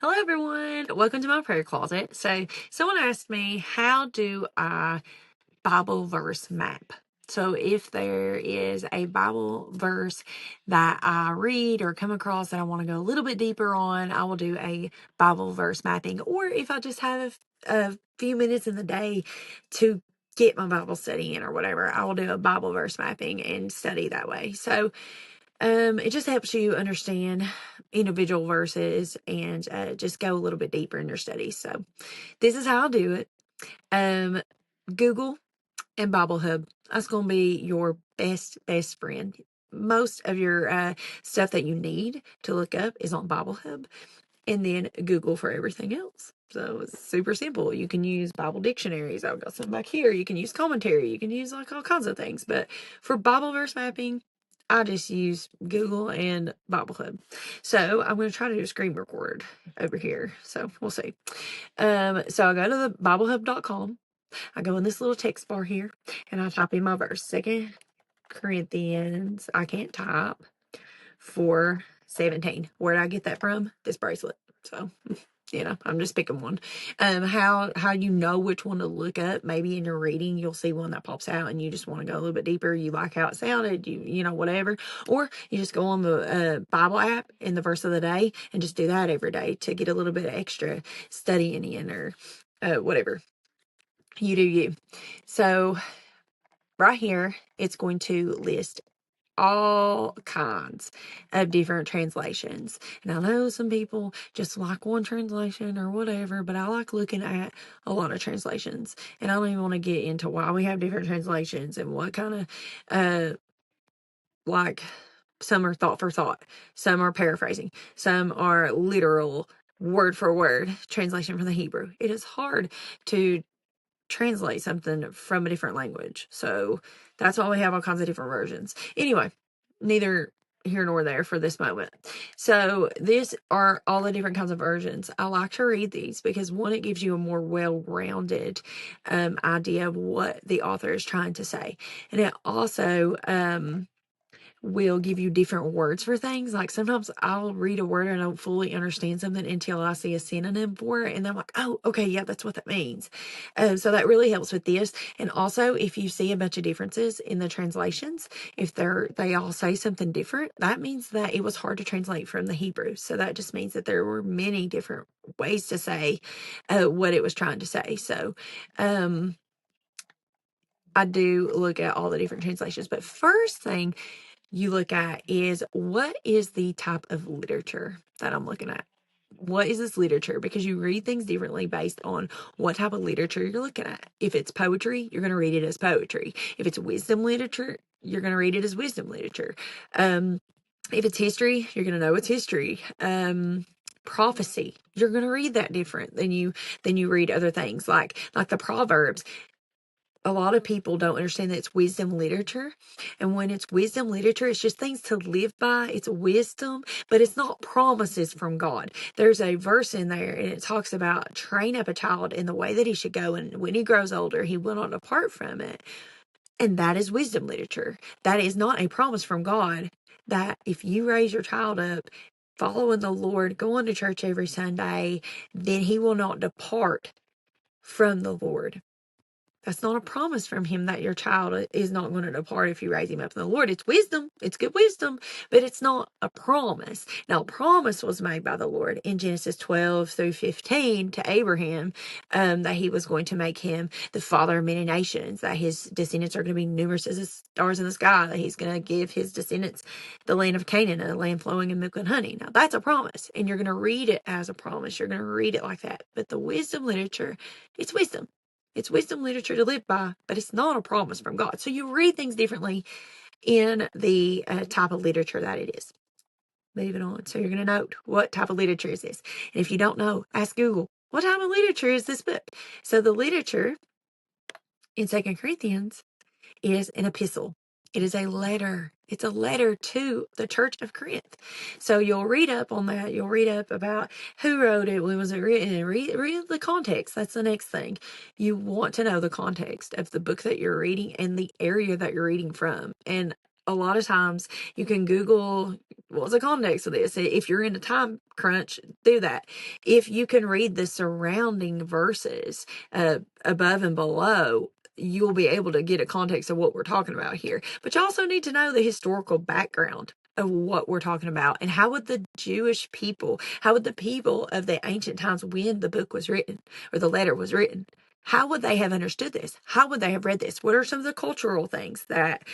Hello, everyone. Welcome to my prayer closet. So, someone asked me, how do I Bible verse map? So, if there is a Bible verse that I read or come across that I want to go a little bit deeper on, I will do a Bible verse mapping. Or if I just have a few minutes in the day to get my Bible study in or whatever, I will do a Bible verse mapping and study that way. So, it just helps you understand individual verses and just go a little bit deeper in your studies. So this is how I do it. Google and Bible Hub. That's going to be your best friend. Most of your stuff that you need to look up is on Bible Hub, and then Google for everything else. So it's super simple. You can use Bible dictionaries. I've got some back here. You can use commentary. You can use like all kinds of things. But for Bible verse mapping, I just use Google and Bible Hub. So I'm going to try to do a screen record over here. So we'll see. So I go to the BibleHub.com. I go in this little text bar here and I type in my verse. 2 Corinthians, I can't type, 4:17. Where did I get that from? This bracelet. So I'm just picking one. How you know which one to look up? Maybe in your reading, you'll see one that pops out, and you just want to go a little bit deeper. You like how it sounded, whatever. Or you just go on the Bible app in the verse of the day and just do that every day to get a little bit of extra studying in, or whatever. You do you. So right here, it's going to list all kinds of different translations. And I know some people just like one translation or whatever, but I like looking at a lot of translations. And I don't even want to get into why we have different translations and what kind of, like, some are thought for thought, some are paraphrasing, some are literal word for word translation from the Hebrew. It is hard to translate something from a different language. So that's why we have all kinds of different versions. Anyway, neither here nor there for this moment. So these are all the different kinds of versions. I like to read these because, one, it gives you a more well-rounded idea of what the author is trying to say. And it also will give you different words for things. Like sometimes I'll read a word and I don't fully understand something until I see a synonym for it. And then I'm like, oh, okay, yeah, that's what that means. So that really helps with this. And also, if you see a bunch of differences in the translations, if they all say something different, that means that it was hard to translate from the Hebrew. So that just means that there were many different ways to say what it was trying to say. So, I do look at all the different translations, but first thing you look at is, what is the type of literature that I'm looking at? What is this literature? Because you read things differently based on what type of literature you're looking at. If it's poetry, you're going to read it as poetry. If it's wisdom literature, you're going to read it as wisdom literature. If it's history, you're going to know it's history. Prophecy, you're going to read that different than you read other things like the Proverbs. A lot of people don't understand that it's wisdom literature. And when it's wisdom literature, it's just things to live by. It's wisdom, but it's not promises from God. There's a verse in there and it talks about train up a child in the way that he should go. And when he grows older, he will not depart from it. And that is wisdom literature. That is not a promise from God that if you raise your child up following the Lord, going to church every Sunday, then he will not depart from the Lord. That's not a promise from him that your child is not going to depart if you raise him up in the Lord. It's wisdom. It's good wisdom, but it's not a promise. Now, a promise was made by the Lord in Genesis 12-15 to Abraham, that he was going to make him the father of many nations, that his descendants are going to be numerous as the stars in the sky, that he's going to give his descendants the land of Canaan, a land flowing in milk and honey. Now, that's a promise, and you're going to read it as a promise. You're going to read it like that. But the wisdom literature, it's wisdom. It's wisdom literature to live by, but it's not a promise from God. So you read things differently in the type of literature that it is. Moving on. So you're going to note, what type of literature is this? And if you don't know, ask Google, what type of literature is this book? So the literature in 2 Corinthians is an epistle. It is a letter. It's a letter to the Church of Corinth. So you'll read up on that. You'll read up about who wrote it, when was it written, read the context. That's the next thing. You want to know the context of the book that you're reading and the area that you're reading from. And a lot of times you can Google what's the context of this. If you're in a time crunch, do that. If you can read the surrounding verses above and below, you'll be able to get a context of what we're talking about here. But you also need to know the historical background of what we're talking about, and how would the Jewish people, how would the people of the ancient times when the book was written or the letter was written, how would they have understood this? How would they have read this? What are some of the cultural things that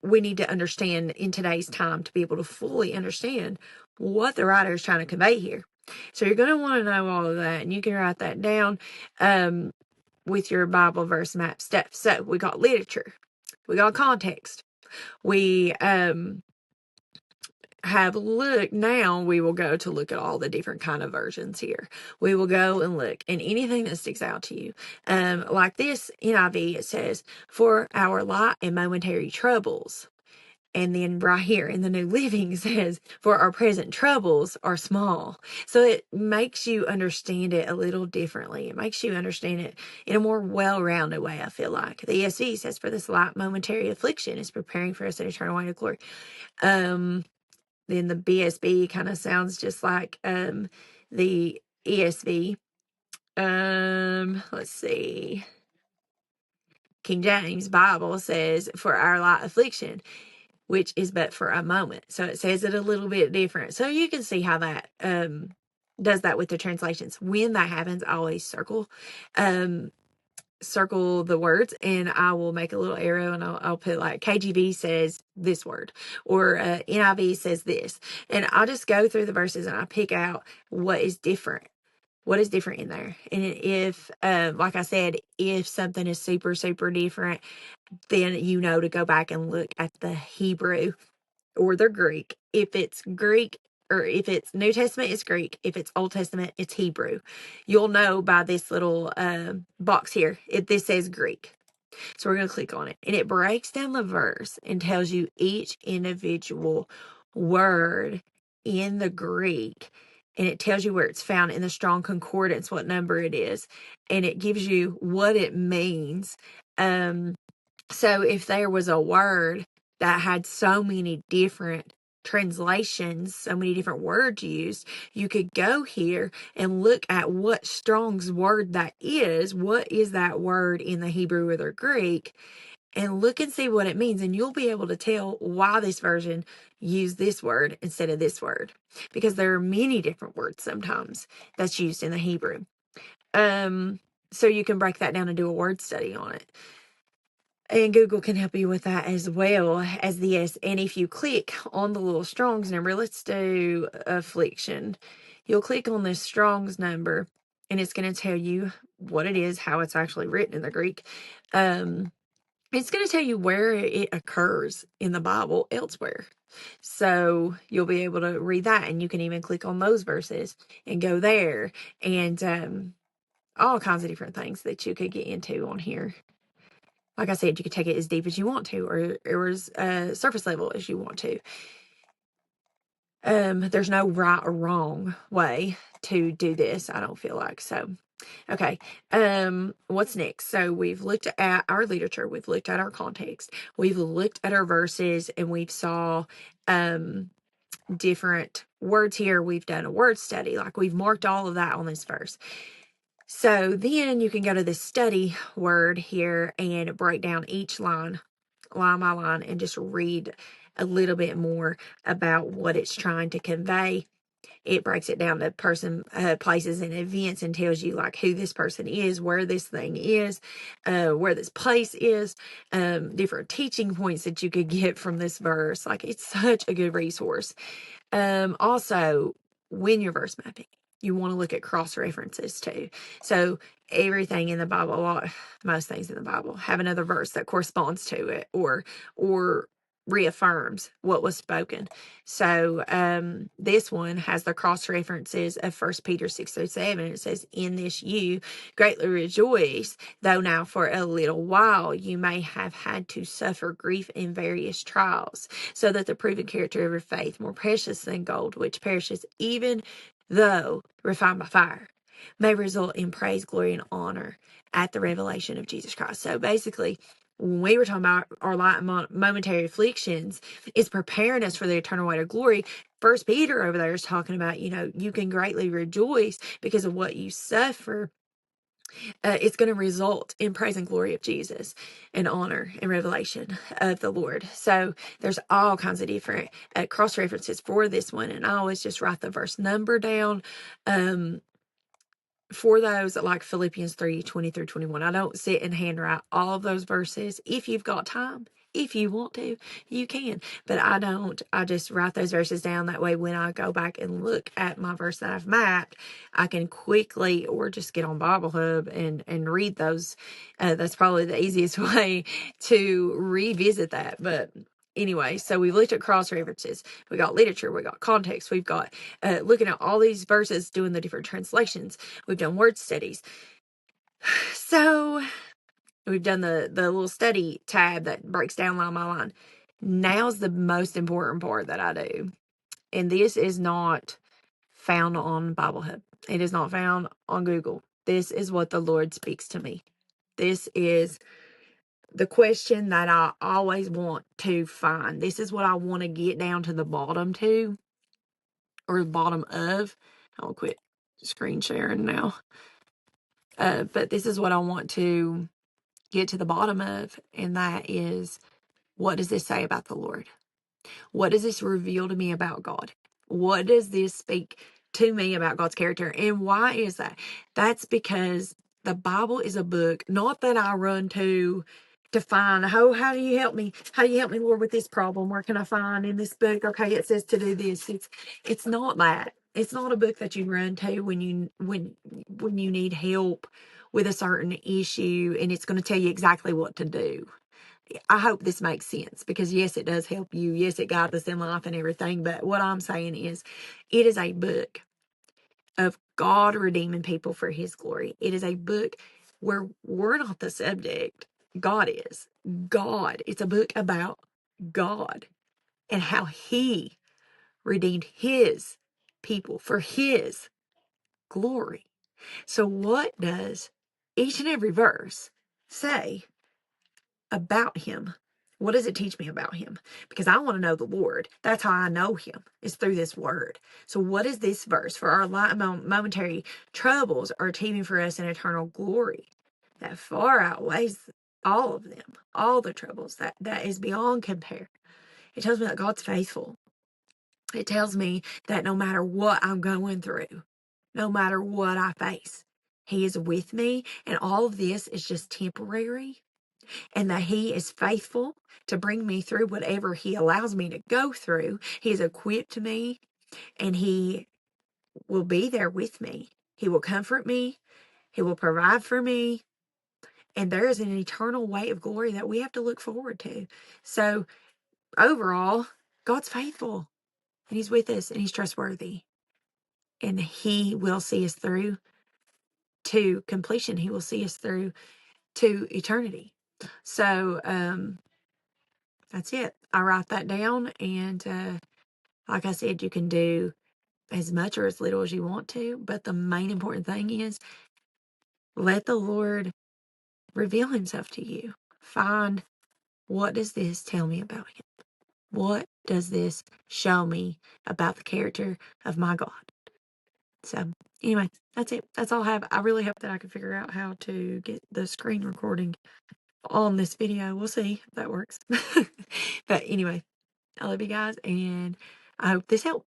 we need to understand in today's time to be able to fully understand what the writer is trying to convey here? So you're going to want to know all of that, and you can write that down with your Bible verse map stuff. So we got literature, we got context, we have looked. Now we will go to look at all the different kind of versions here. We will go and look, and anything that sticks out to you, like this NIV, it says, for our light and momentary troubles. And then right here in the New Living says, for our present troubles are small. So it makes you understand it a little differently. It makes you understand it in a more well-rounded way, I feel like. The ESV says, for this light momentary affliction is preparing for us an eternal way of glory. Then the BSB kind of sounds just like the ESV. Let's see. King James Bible says, for our light affliction, which is but for a moment. So it says it a little bit different. So you can see how that does that with the translations. When that happens, I always circle the words, and I will make a little arrow, and I'll put like KJV says this word, or NIV says this. And I'll just go through the verses and I pick out what is different. What is different in there? And if, like I said, if something is super, super different, then you know to go back and look at the Hebrew or the Greek. If it's Greek, or if it's New Testament, it's Greek. If it's Old Testament, it's Hebrew. You'll know by this little box here. This says Greek. So we're going to click on it. And it breaks down the verse and tells you each individual word in the Greek. And it tells you where it's found in the Strong Concordance, what number it is. And it gives you what it means. So if there was a word that had so many different translations, so many different words used, you could go here and look at what Strong's word that is. What is that word in the Hebrew or the Greek? And look and see what it means. And you'll be able to tell why this version used this word instead of this word. Because there are many different words sometimes that's used in the Hebrew. So you can break that down and do a word study on it. And Google can help you with that as well as this. And if you click on the little Strong's number, let's do affliction. You'll click on this Strong's number, and it's going to tell you what it is, how it's actually written in the Greek. It's going to tell you where it occurs in the Bible elsewhere. So you'll be able to read that, and you can even click on those verses and go there, and all kinds of different things that you could get into on here. Like I said, you could take it as deep as you want to, or as surface level as you want to. There's no right or wrong way to do this, I don't feel like. So, okay. What's next? So we've looked at our literature, we've looked at our context, we've looked at our verses, and we've saw different words here. We've done a word study, like we've marked all of that on this verse. So then you can go to the study word here and break down each line by line, and just read a little bit more about what it's trying to convey. It breaks it down to person, places, and events, and tells you like who this person is, where this thing is, where this place is, different teaching points that you could get from this verse. Like, it's such a good resource. Also, when you're verse mapping, you want to look at cross references too. So everything in the Bible, most things in the Bible have another verse that corresponds to it, or reaffirms what was spoken. So this one has the cross references of 1 Peter 6:7. It says, in this you greatly rejoice, though now for a little while you may have had to suffer grief in various trials, so that the proven character of your faith, more precious than gold, which perishes even though refined by fire, may result in praise, glory, and honor at the revelation of Jesus Christ. So basically, when we were talking about our light momentary afflictions, is preparing us for the eternal weight of glory. First Peter over there is talking about, you can greatly rejoice because of what you suffer. It's going to result in praise and glory of Jesus and honor and revelation of the Lord. So there's all kinds of different cross references for this one. And I always just write the verse number down. For those that like Philippians 3:20 through 21, I don't sit and handwrite all of those verses. If you've got time, if you want to, you can. But I don't. I just write those verses down. That way, when I go back and look at my verse that I've mapped, I can quickly, or just get on Bible Hub and read those. That's probably the easiest way to revisit that. But anyway, so we looked at cross references. We got literature. We got context. We've got looking at all these verses, doing the different translations. We've done word studies. So we've done the little study tab that breaks down line by line. Now's the most important part that I do. And this is not found on Bible Hub. It is not found on Google. This is what the Lord speaks to me. This is the question that I always want to find. This is what I want to get down to the bottom to, or the bottom of. I'll quit screen sharing now. But this is what I want to get to the bottom of, and that is, what does this say about the Lord? What does this reveal to me about God? What does this speak to me about God's character? And why is that? That's because the Bible is a book, not that I run to find, oh, how do you help me? How do you help me, Lord, with this problem? Where can I find in this book? Okay, it says to do this. It's not that. It's not a book that you run to when you need help with a certain issue, and it's going to tell you exactly what to do. I hope this makes sense, because yes, it does help you. Yes, it guides us in life and everything. But what I'm saying is, it is a book of God redeeming people for his glory. It is a book where we're not the subject. God is. God. It's a book about God and how he redeemed his people for his glory. So what does each and every verse say about him? What does it teach me about him? Because I want to know the Lord. That's how I know him, is through this word. So what is this verse? For our light momentary troubles are achieving for us an eternal glory that far outweighs all of them, all the troubles, that is beyond compare. It tells me that God's faithful. It tells me that no matter what I'm going through, no matter what I face, he is with me, and all of this is just temporary, and that he is faithful to bring me through whatever he allows me to go through. He has equipped me, and he will be there with me. He will comfort me. He will provide for me. And there is an eternal weight of glory that we have to look forward to. So overall, God's faithful, and he's with us, and he's trustworthy, and he will see us through to completion. He will see us through to eternity. So, that's it. I write that down, and like I said, you can do as much or as little as you want to, but the main important thing is, let the Lord reveal himself to you. Find, what does this tell me about him? What does this show me about the character of my God? So anyway, that's it. That's all I have. I really hope that I can figure out how to get the screen recording on this video. We'll see if that works. But anyway, I love you guys, and I hope this helped.